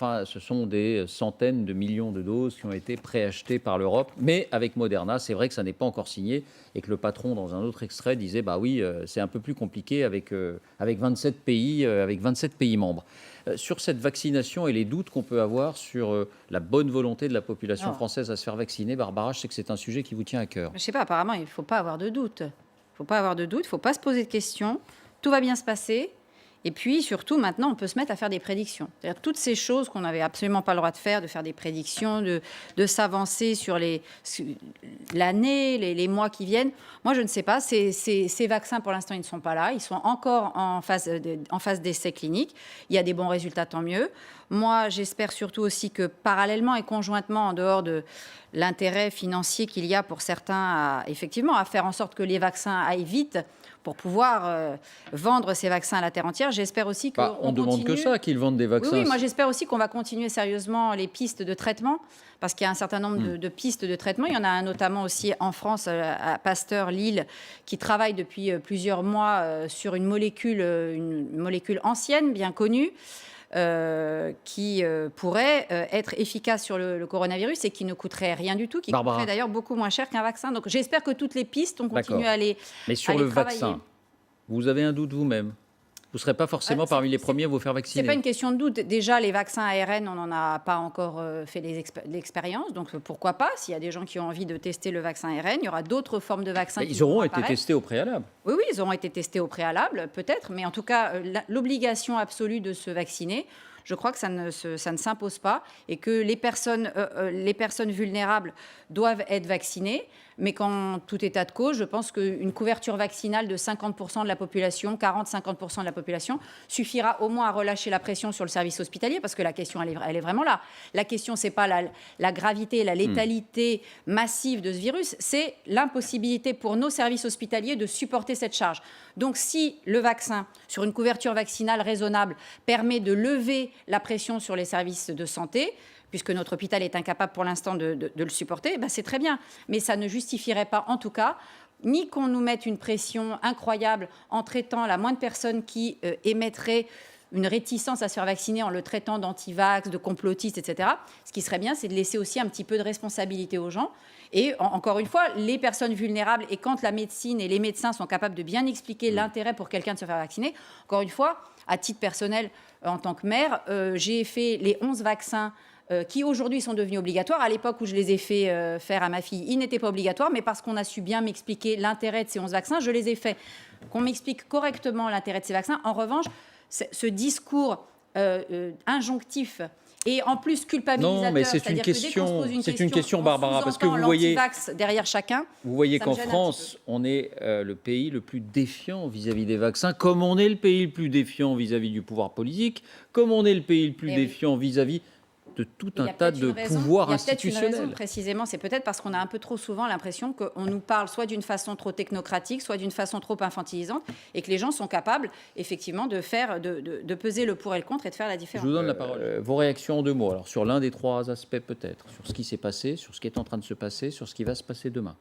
enfin, ce sont des centaines de millions de doses qui ont été préachetées par l'Europe. Mais avec Moderna, c'est vrai que ça n'est pas encore signé et que le patron, dans un autre extrait, disait bah oui, c'est un peu plus compliqué avec 27 pays membres. Sur cette vaccination et les doutes qu'on peut avoir sur la bonne volonté de la population française à se faire vacciner, Barbara, je sais que c'est un sujet qui vous tient à cœur. Je ne sais pas, apparemment, il ne faut pas avoir de doute. Il ne faut pas avoir de doute, il ne faut pas se poser de questions. Tout va bien se passer. Et puis, surtout, maintenant, on peut se mettre à faire des prédictions. C'est-à-dire toutes ces choses qu'on n'avait absolument pas le droit de faire des prédictions, de s'avancer sur l'année, les mois qui viennent. Moi, je ne sais pas. Ces vaccins, pour l'instant, ils ne sont pas là. Ils sont encore en phase d'essai clinique. Il y a des bons résultats, tant mieux. Moi, j'espère surtout aussi que, parallèlement et conjointement, en dehors de l'intérêt financier qu'il y a pour certains, effectivement, à faire en sorte que les vaccins aillent vite, pour pouvoir vendre ces vaccins à la terre entière. J'espère aussi qu'on on demande que ça, qu'ils vendent des vaccins. Oui, moi j'espère aussi qu'on va continuer sérieusement les pistes de traitement, parce qu'il y a un certain nombre de pistes de traitement. Il y en a un notamment aussi en France, à Pasteur, Lille, qui travaille depuis plusieurs mois sur une molécule ancienne, bien connue, qui pourrait être efficace sur le coronavirus et qui ne coûterait rien du tout, qui coûterait d'ailleurs beaucoup moins cher qu'un vaccin. Donc j'espère que toutes les pistes, on continue à les Mais sur le vaccin, vous avez un doute vous-même? Vous ne serez pas forcément parmi les premiers à vous faire vacciner. Ce n'est pas une question de doute. Déjà, les vaccins ARN, on n'en a pas encore fait l'expérience. Donc, pourquoi pas? S'il y a des gens qui ont envie de tester le vaccin ARN, il y aura d'autres formes de vaccins. Ils auront été testés au préalable. Oui, ils auront été testés au préalable, peut-être. Mais en tout cas, l'obligation absolue de se vacciner, je crois que ça ne s'impose pas et que les personnes vulnérables doivent être vaccinées. Mais qu'en tout état de cause, je pense qu'une couverture vaccinale de 50% de la population, 40-50% de la population, suffira au moins à relâcher la pression sur le service hospitalier, parce que la question, elle est vraiment là. La question, ce n'est pas la gravité, la létalité massive de ce virus, c'est l'impossibilité pour nos services hospitaliers de supporter cette charge. Donc si le vaccin, sur une couverture vaccinale raisonnable, permet de lever la pression sur les services de santé, puisque notre hôpital est incapable pour l'instant de le supporter, c'est très bien. Mais ça ne justifierait pas, en tout cas, ni qu'on nous mette une pression incroyable en traitant la moindre personne qui émettrait une réticence à se faire vacciner en le traitant d'antivax, de complotiste, etc. Ce qui serait bien, c'est de laisser aussi un petit peu de responsabilité aux gens. Et encore une fois, les personnes vulnérables, et quand la médecine et les médecins sont capables de bien expliquer l'intérêt pour quelqu'un de se faire vacciner, encore une fois, à titre personnel, en tant que mère, j'ai fait les 11 vaccins qui aujourd'hui sont devenus obligatoires. À l'époque où je les ai fait faire à ma fille, ils n'étaient pas obligatoires, mais parce qu'on a su bien m'expliquer l'intérêt de ces 11 vaccins, je les ai faits. Qu'on m'explique correctement l'intérêt de ces vaccins. En revanche, ce discours injonctif et en plus culpabilisateur, non, mais c'est une question, Barbara, parce que vous voyez derrière chacun. Vous voyez qu'en France, on est le pays le plus défiant vis-à-vis des vaccins, comme on est le pays le plus défiant vis-à-vis du pouvoir politique, comme on est le pays le plus défiant vis-à-vis de tout un tas de pouvoirs institutionnels. Il y a peut-être une raison, précisément, c'est peut-être parce qu'on a un peu trop souvent l'impression qu'on nous parle soit d'une façon trop technocratique, soit d'une façon trop infantilisante, et que les gens sont capables, effectivement, de peser le pour et le contre et de faire la différence. Je vous donne la parole. Vos réactions en 2 mots. Alors, sur l'un des 3 aspects, peut-être, sur ce qui s'est passé, sur ce qui est en train de se passer, sur ce qui va se passer demain.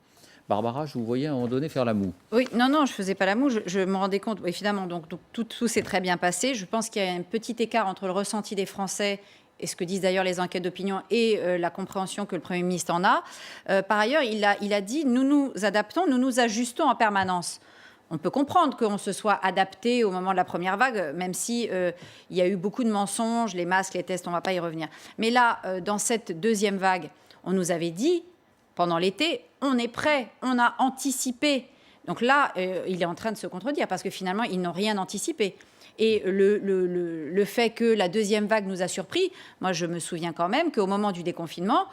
Barbara, je vous voyais à un moment donné faire la moue. Oui, non, je ne faisais pas la moue. Je me rendais compte, évidemment, donc tout s'est très bien passé. Je pense qu'il y a un petit écart entre le ressenti des Français et ce que disent d'ailleurs les enquêtes d'opinion et la compréhension que le Premier ministre en a. Par ailleurs, il a dit « nous nous adaptons, nous nous ajustons en permanence ». On peut comprendre qu'on se soit adapté au moment de la première vague, même si il y a eu beaucoup de mensonges, les masques, les tests, on ne va pas y revenir. Mais là, dans cette deuxième vague, on nous avait dit, pendant l'été, on est prêt, on a anticipé. Donc là, il est en train de se contredire, parce que finalement, ils n'ont rien anticipé. Et le fait que la deuxième vague nous a surpris, moi je me souviens quand même qu'au moment du déconfinement,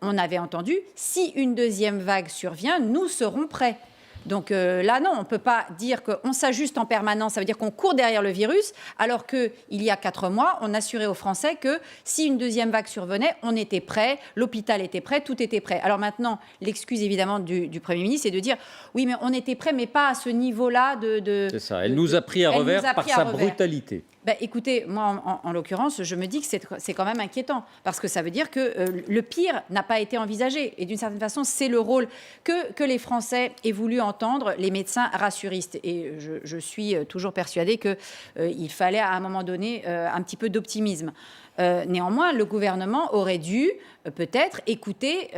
on avait entendu « si une deuxième vague survient, nous serons prêts ». Donc là, non, on ne peut pas dire qu'on s'ajuste en permanence. Ça veut dire qu'on court derrière le virus, alors qu'il y a 4 mois, on assurait aux Français que si une deuxième vague survenait, on était prêt, l'hôpital était prêt, tout était prêt. Alors maintenant, l'excuse évidemment du Premier ministre, c'est de dire « oui, mais on était prêt, mais pas à ce niveau-là de… » C'est ça, elle nous a pris à revers par sa brutalité. Écoutez, moi, en l'occurrence, je me dis que c'est quand même inquiétant, parce que ça veut dire que le pire n'a pas été envisagé. Et d'une certaine façon, c'est le rôle que les Français aient voulu entendre, les médecins rassuristes. Et je suis toujours persuadée qu'il fallait, à un moment donné, un petit peu d'optimisme. Néanmoins, le gouvernement aurait dû peut-être écouter,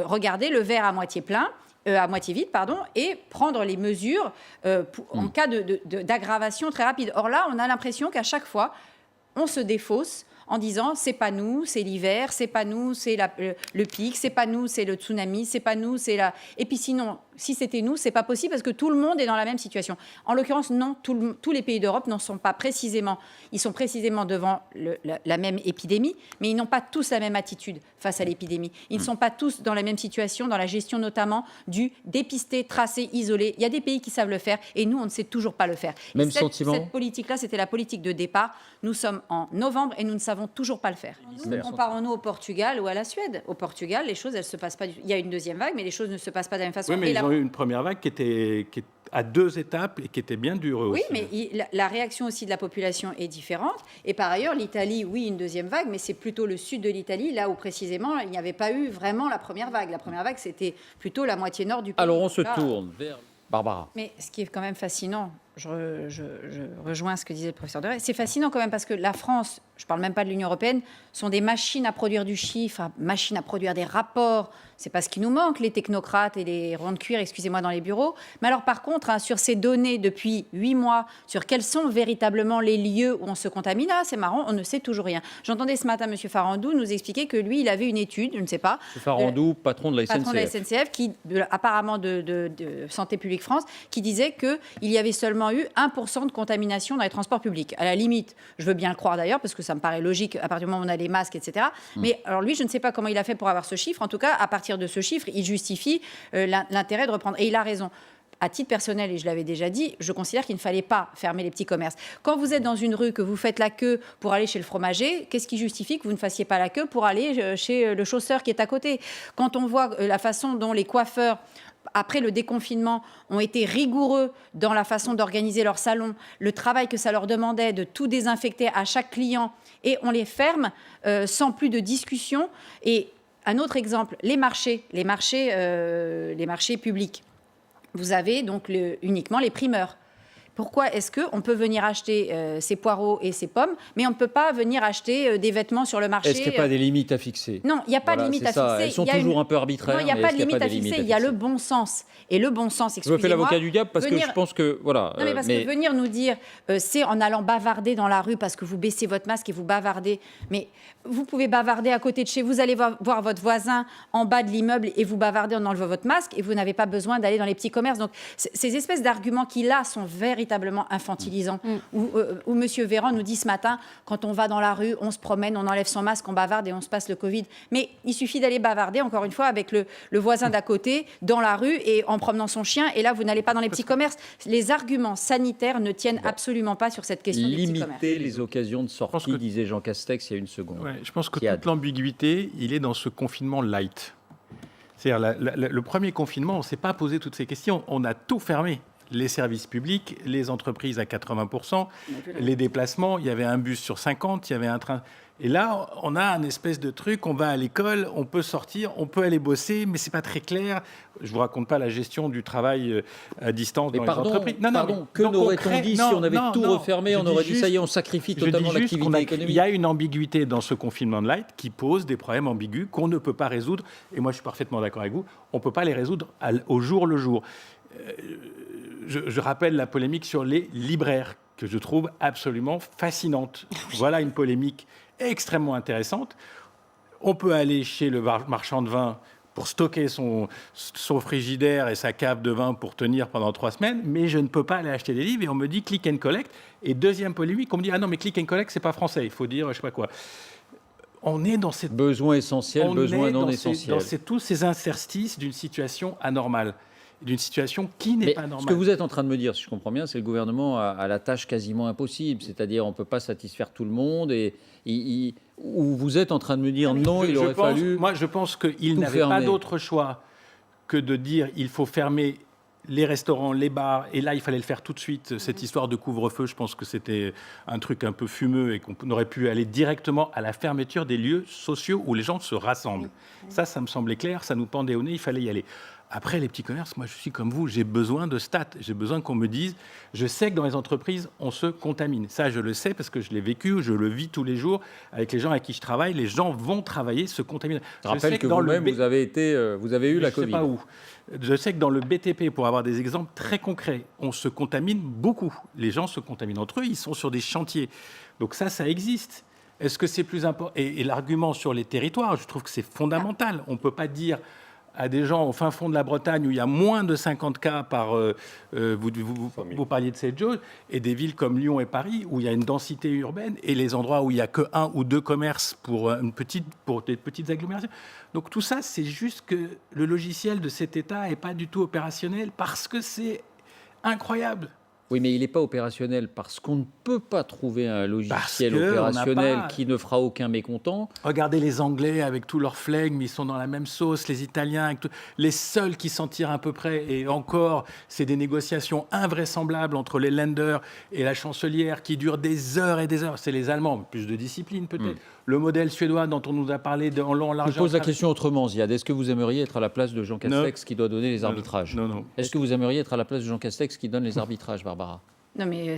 regarder le verre à moitié plein, à moitié vide, pardon, et prendre les mesures en cas d'aggravation très rapide. Or là, on a l'impression qu'à chaque fois, on se défausse en disant c'est pas nous, c'est l'hiver, c'est pas nous, c'est le pic, c'est pas nous, c'est le tsunami, c'est pas nous, c'est la. Et puis sinon, si c'était nous, c'est pas possible parce que tout le monde est dans la même situation. En l'occurrence, non, tous les pays d'Europe n'en sont pas précisément. Ils sont précisément devant la même épidémie, mais ils n'ont pas tous la même attitude face à l'épidémie. Ils ne sont pas tous dans la même situation, dans la gestion notamment du dépister, tracer, isoler. Il y a des pays qui savent le faire et nous, on ne sait toujours pas le faire. Même sentiment. Cette politique-là, c'était la politique de départ. Nous sommes en novembre et nous ne savons toujours pas le faire. Comparons-nous au Portugal ou à la Suède. Au Portugal, les choses, elles se passent pas du tout. Il y a une deuxième vague, mais les choses ne se passent pas de la même façon. Oui, mais ils ont eu une première vague qui était à 2 étapes et qui était bien dure aussi. Oui, mais la réaction aussi de la population est différente. Et par ailleurs, l'Italie, oui, une deuxième vague, mais c'est plutôt le sud de l'Italie, là où précisément, il n'y avait pas eu vraiment la première vague. La première vague, c'était plutôt la moitié nord du pays. Alors on se tourne vers Barbara. Mais ce qui est quand même fascinant, je rejoins ce que disait le professeur Deray, c'est fascinant quand même parce que la France, je ne parle même pas de l'Union européenne, sont des machines à produire du chiffre, machines à produire des rapports. C'est pas ce qui nous manque, les technocrates et les ronds de cuir, excusez-moi, dans les bureaux. Mais alors par contre, sur ces données depuis 8 mois, sur quels sont véritablement les lieux où on se contamine, c'est marrant, on ne sait toujours rien. J'entendais ce matin M. Farandou nous expliquer que lui, il avait une étude, je ne sais pas. M. Farandou, patron de la SNCF. Patron de la SNCF, apparemment de Santé publique France, qui disait qu'il y avait seulement eu 1% de contamination dans les transports publics. À la limite, je veux bien le croire d'ailleurs, parce que ça me paraît logique à partir du moment où on a les masques, etc. Mais alors lui, je ne sais pas comment il a fait pour avoir ce chiffre. En tout cas, à partir de ce chiffre, il justifie l'intérêt de reprendre. Et il a raison. À titre personnel, et je l'avais déjà dit, je considère qu'il ne fallait pas fermer les petits commerces. Quand vous êtes dans une rue, que vous faites la queue pour aller chez le fromager, qu'est-ce qui justifie que vous ne fassiez pas la queue pour aller chez le chausseur qui est à côté? Quand on voit la façon dont les coiffeurs, après le déconfinement, ont été rigoureux dans la façon d'organiser leur salon, le travail que ça leur demandait de tout désinfecter à chaque client, et on les ferme sans plus de discussion. Et un autre exemple, les marchés publics. Vous avez donc uniquement les primeurs. Pourquoi est-ce qu'on peut venir acheter ses poireaux et ses pommes, mais on ne peut pas venir acheter des vêtements sur le marché? Est-ce qu'il n'y a pas des limites à fixer? Non, il n'y a pas de limite à fixer. Elles sont toujours un peu arbitraires. Non, il n'y a pas de limite à fixer, il y a le bon sens. Et le bon sens, excusez-moi... Je me fais l'avocat du diable parce que je pense que... Voilà, non, mais parce que venir nous dire, c'est en allant bavarder dans la rue parce que vous baissez votre masque et vous bavardez. Mais vous pouvez bavarder à côté de chez vous, vous allez voir votre voisin en bas de l'immeuble et vous bavardez en enlevant votre masque et vous n'avez pas besoin d'aller dans les petits commerces. Donc, ces espèces d'arguments qui, là, sont véritablement infantilisants. Où M. Véran nous dit ce matin, quand on va dans la rue, on se promène, on enlève son masque, on bavarde et on se passe le Covid. Mais il suffit d'aller bavarder, encore une fois, avec le voisin d'à côté, dans la rue et en promenant son chien. Et là, vous n'allez pas dans les petits commerces. Les arguments sanitaires ne tiennent absolument pas sur cette question des petits commerces. Limiter les occasions de sortie, disait Jean Castex il y a une seconde. Ouais, je pense que toute l'ambiguïté, il est dans ce confinement light. C'est-à-dire, le premier confinement, on ne s'est pas posé toutes ces questions. On a tout fermé. Les services publics, les entreprises à 80%, les déplacements, il y avait un bus sur 50, il y avait un train. Et là, on a un espèce de truc, on va à l'école, on peut sortir, on peut aller bosser, mais c'est pas très clair. Je vous raconte pas la gestion du travail à distance dans les entreprises. Que n'aurait-on dit si on avait tout refermé? On aurait dit, ça y est, on sacrifie totalement l'activité économique. Il y a une ambiguïté dans ce confinement de light qui pose des problèmes ambigus qu'on ne peut pas résoudre. Et moi, je suis parfaitement d'accord avec vous, on ne peut pas les résoudre au jour le jour. Je rappelle la polémique sur les libraires, que je trouve absolument fascinante. Voilà une polémique extrêmement intéressante. On peut aller chez le marchand de vin pour stocker son frigidaire et sa cave de vin pour tenir pendant 3 semaines, mais je ne peux pas aller acheter des livres et on me dit click and collect. Et deuxième polémique, on me dit ah non mais click and collect c'est pas français, il faut dire je sais pas quoi. On est dans cette besoin essentiel, besoin non essentiel. Dans tous ces interstices d'une situation anormale. D'une situation qui n'est pas normale. Ce que vous êtes en train de me dire, si je comprends bien, c'est que le gouvernement a la tâche quasiment impossible. C'est-à-dire, on ne peut pas satisfaire tout le monde. Ou vous êtes en train de me dire non, il aurait fallu. Moi, je pense qu'il n'avait pas d'autre choix que de dire il faut fermer les restaurants, les bars, et là, il fallait le faire tout de suite. Cette histoire de couvre-feu, je pense que c'était un truc un peu fumeux et qu'on aurait pu aller directement à la fermeture des lieux sociaux où les gens se rassemblent. Ça me semblait clair, ça nous pendait au nez, il fallait y aller. Après, les petits commerces, moi, je suis comme vous, j'ai besoin de stats. J'ai besoin qu'on me dise, je sais que dans les entreprises, on se contamine. Ça, je le sais parce que je l'ai vécu, je le vis tous les jours avec les gens avec qui je travaille. Les gens vont travailler, se contaminent. Je rappelle que vous-même, vous avez eu la Covid. Je ne sais pas où. Je sais que dans le BTP, pour avoir des exemples très concrets, on se contamine beaucoup. Les gens se contaminent entre eux, ils sont sur des chantiers. Donc ça existe. Est-ce que c'est plus important ? Et l'argument sur les territoires, je trouve que c'est fondamental. On ne peut pas dire à des gens au fin fond de la Bretagne où il y a moins de 50 cas par... vous parliez de cette chose, et des villes comme Lyon et Paris où il y a une densité urbaine et les endroits où il n'y a que 1 ou 2 commerces pour des petites agglomérations. Donc tout ça, c'est juste que le logiciel de cet État n'est pas du tout opérationnel parce que c'est incroyable. Oui, mais il n'est pas opérationnel parce qu'on ne peut pas trouver un logiciel Parce opérationnel qui ne fera aucun mécontent. Regardez les Anglais avec tout leur flegme, ils sont dans la même sauce, les Italiens, avec les seuls qui s'en tirent à peu près, et encore, c'est des négociations invraisemblables entre les lenders et la chancelière qui durent des heures et des heures. C'est les Allemands, plus de discipline peut-être. Le modèle suédois dont on nous a parlé en long, en large. Je pose la question autrement, Ziad. Est-ce que vous aimeriez être à la place de Jean Castex qui doit donner les arbitrages ? Non. Est-ce que vous aimeriez être à la place de Jean Castex qui donne les arbitrages, Barbara ? Non, mais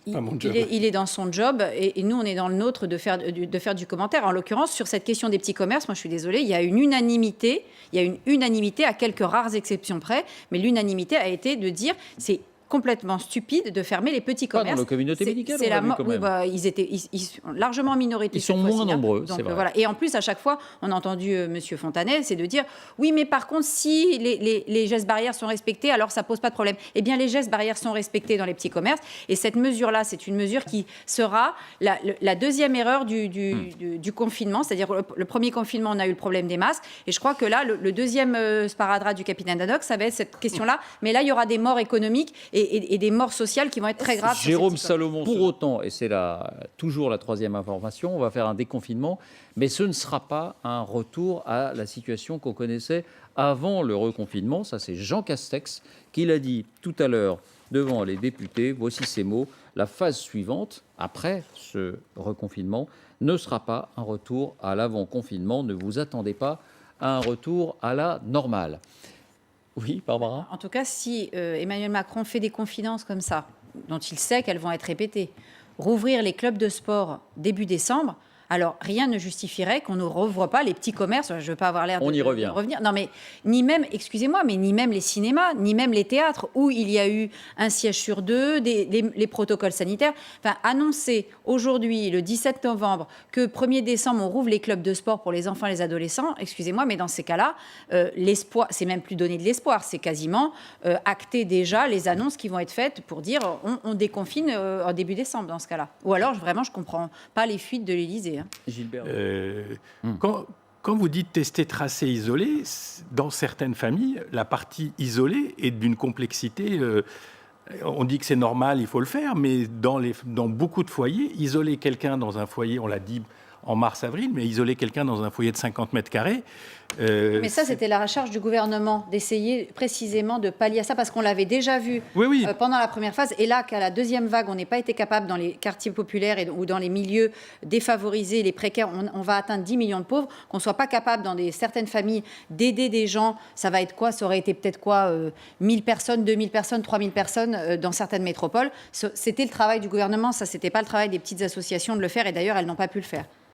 il est dans son job et nous, on est dans le nôtre de faire du commentaire. En l'occurrence, sur cette question des petits commerces, moi, je suis désolée, il y a une unanimité à quelques rares exceptions près, mais l'unanimité a été de dire c'est complètement stupide de fermer les petits commerces. Pas dans nos communautés médicales, c'est la mort. Oui, ils sont largement en minorité. Ils sont moins nombreux, donc, c'est vrai. Voilà. Et en plus, à chaque fois, on a entendu Monsieur Fontanet, c'est de dire oui, mais par contre, si les gestes barrières sont respectés, alors ça pose pas de problème. Eh bien, les gestes barrières sont respectés dans les petits commerces, et cette mesure-là, c'est une mesure qui sera la deuxième erreur du confinement, c'est-à-dire le premier confinement, on a eu le problème des masques, et je crois que là, le deuxième sparadrap du capitaine Haddock, ça va être cette question-là, mais là, il y aura des morts économiques et des morts sociales qui vont être très graves. Jérôme Salomon, pour autant, et c'est toujours la troisième information, on va faire un déconfinement, mais ce ne sera pas un retour à la situation qu'on connaissait avant le reconfinement. Ça, c'est Jean Castex qui l'a dit tout à l'heure devant les députés. Voici ces mots. La phase suivante, après ce reconfinement, ne sera pas un retour à l'avant-confinement. Ne vous attendez pas à un retour à la normale. Oui, Barbara ? En tout cas, si Emmanuel Macron fait des confidences comme ça, dont il sait qu'elles vont être répétées, rouvrir les clubs de sport début décembre, alors rien ne justifierait qu'on ne rouvre pas les petits commerces. Je ne veux pas avoir l'air de revenir. Non, mais ni même, excusez-moi, mais ni même les cinémas, ni même les théâtres où il y a eu un siège sur 2, les protocoles sanitaires. Enfin, annoncer aujourd'hui, le 17 novembre, que 1er décembre, on rouvre les clubs de sport pour les enfants et les adolescents, excusez-moi, mais dans ces cas-là, l'espoir, c'est même plus donner de l'espoir, c'est quasiment acter déjà les annonces qui vont être faites pour dire on déconfine en début décembre dans ce cas-là. Ou alors, vraiment, je ne comprends pas les fuites de l'Élysée. Gilbert. Quand vous dites tester, tracer, isoler, dans certaines familles, la partie isolée est d'une complexité. On dit que c'est normal, il faut le faire, mais dans beaucoup de foyers, isoler quelqu'un dans un foyer, on l'a dit en mars-avril, mais isoler quelqu'un dans un foyer de 50 mètres carrés... mais ça, c'était la recherche du gouvernement, d'essayer précisément de pallier à ça, parce qu'on l'avait déjà vu pendant la première phase, et là, qu'à la deuxième vague, on n'ait pas été capable, dans les quartiers populaires ou dans les milieux défavorisés, les précaires, on va atteindre 10 millions de pauvres, qu'on ne soit pas capable, dans certaines familles, d'aider des gens, ça va être quoi ? Ça aurait été peut-être quoi 1000 personnes, 2000 personnes, 3000 personnes dans certaines métropoles. C'était le travail du gouvernement, ça, c'était pas le travail des petites associations de le faire, et d'ailleurs, elles n'ont pas pu le faire.